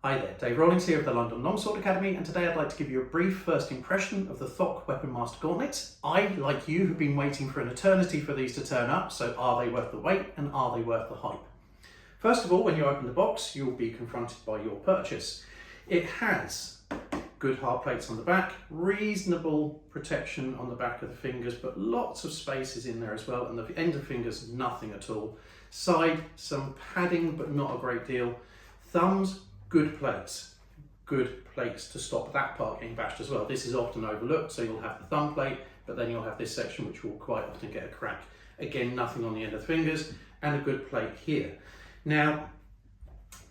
Hi there, Dave Rawlings here of the London Longsword Academy, and today I'd like to give you a brief first impression of the Thokk Weaponmaster gauntlets. I, like you, have been waiting for an eternity for these to turn up, so are they worth the wait and are they worth the hype? First of all, when you open the box, you'll be confronted by your purchase. It has good hard plates on the back, reasonable protection on the back of the fingers, but lots of spaces in there as well, and the end of fingers, nothing at all. Side, some padding, but not a great deal. Thumbs, good plates to stop that part getting bashed as well. This is often overlooked, so you'll have the thumb plate, but then you'll have this section which will quite often get a crack. Again, nothing on the end of the fingers, and a good plate here. Now,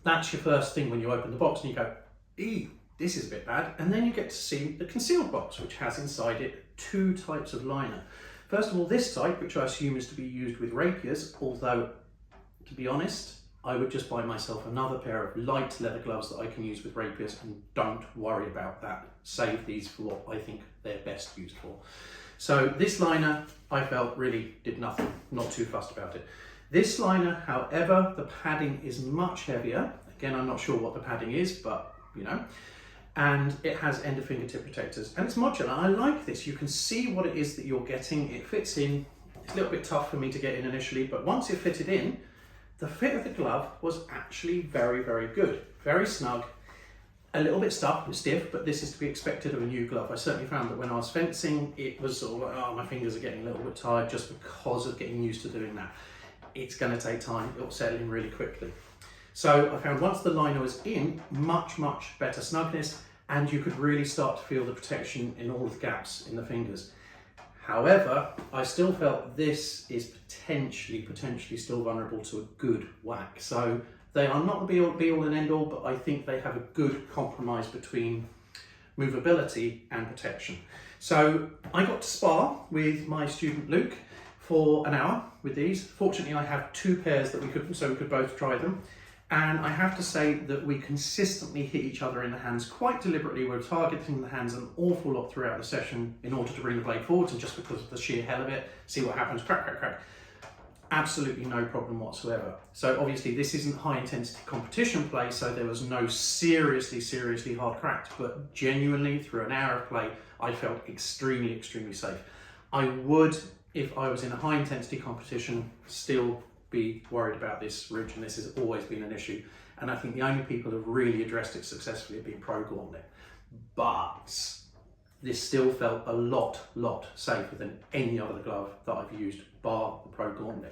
that's your first thing when you open the box and you go, ew, this is a bit bad, and then you get to see the concealed box, which has inside it two types of liner. First of all, this type, which I assume is to be used with rapiers, although, to be honest, I would just buy myself another pair of light leather gloves that I can use with rapiers, and don't worry about that. Save these for what I think they're best used for. So this liner, I felt, really did nothing, not too fussed about it. This liner, however, the padding is much heavier. Again, I'm not sure what the padding is, but you know, and it has end of fingertip protectors, and it's modular. I like this. You can see what it is that you're getting. It fits in. It's a little bit tough for me to get in initially, but once it fitted in, the fit of the glove was actually very, very good. Very snug, a little bit stiff, but this is to be expected of a new glove. I certainly found that when I was fencing, it was sort of like, oh, my fingers are getting a little bit tired just because of getting used to doing that. It's going to take time. It'll settle in really quickly. So I found once the liner was in, much, much better snugness, and you could really start to feel the protection in all the gaps in the fingers. However, I still felt this is potentially still vulnerable to a good whack. So they are not the be all and end all, but I think they have a good compromise between movability and protection. So I got to spar with my student Luke for an hour with these. Fortunately, I have two pairs that we could both try them. And I have to say that we consistently hit each other in the hands quite deliberately. We're targeting the hands an awful lot throughout the session in order to bring the blade forwards, and just because of the sheer hell of it, see what happens, crack, crack, crack. Absolutely no problem whatsoever. So obviously this isn't high intensity competition play, so there was no seriously hard cracks, but genuinely through an hour of play, I felt extremely safe. I would, if I was in a high intensity competition, still be worried about this ridge, and this has always been an issue, and I think the only people who have really addressed it successfully have been proG. But this still felt a lot safer than any other glove that I've used bar the proG,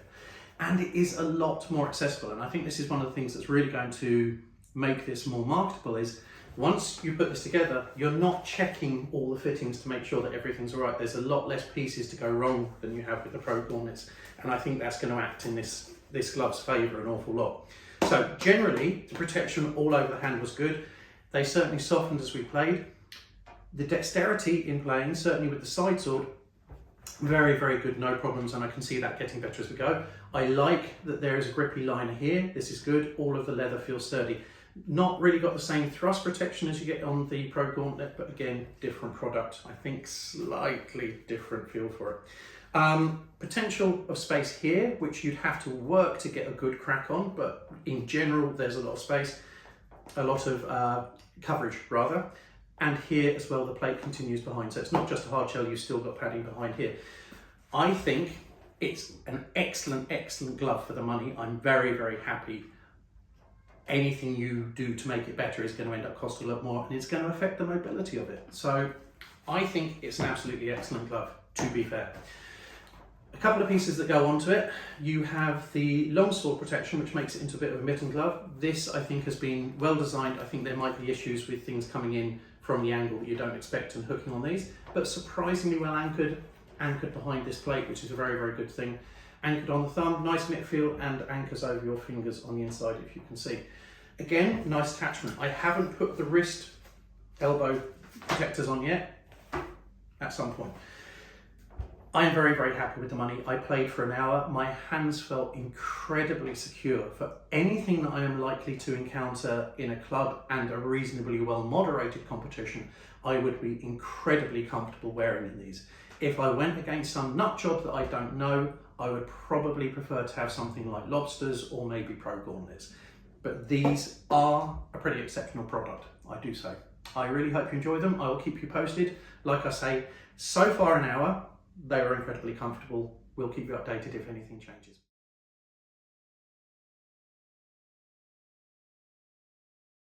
and it is a lot more accessible. And I think this is one of the things that's really going to make this more marketable, is once you put this together, you're not checking all the fittings to make sure that everything's all right. There's a lot less pieces to go wrong than you have with the proG, and I think that's going to act in this glove's favour an awful lot. So generally, the protection all over the hand was good. They certainly softened as we played. The dexterity in playing, certainly with the side sword, very good, no problems, and I can see that getting better as we go. I like that there is a grippy liner here. This is good. All of the leather feels sturdy. Not really got the same thrust protection as you get on the proG, but again, different product. I think slightly different feel for it. Potential of space here, which you'd have to work to get a good crack on, but in general, there's a lot of space, a lot of coverage rather. And here as well, the plate continues behind. So it's not just a hard shell, you've still got padding behind here. I think it's an excellent glove for the money. I'm very happy. Anything you do to make it better is going to end up costing a lot more, and it's going to affect the mobility of it. So I think it's an absolutely excellent glove, to be fair. A couple of pieces that go onto it. You have the longsword protection, which makes it into a bit of a mitten glove. This, I think, has been well designed. I think there might be issues with things coming in from the angle that you don't expect and hooking on these, but surprisingly well anchored behind this plate, which is a very good thing. Anchored on the thumb, nice mitt feel, and anchors over your fingers on the inside, if you can see. Again, nice attachment. I haven't put the wrist elbow protectors on yet, at some point. I am very happy with the money. I played for an hour. My hands felt incredibly secure. For anything that I am likely to encounter in a club and a reasonably well moderated competition, I would be incredibly comfortable wearing in these. If I went against some nut job that I don't know, I would probably prefer to have something like lobsters or maybe proG. But these are a pretty exceptional product, I do say. I really hope you enjoy them. I will keep you posted. Like I say, so far an hour, they were incredibly comfortable. We'll keep you updated if anything changes.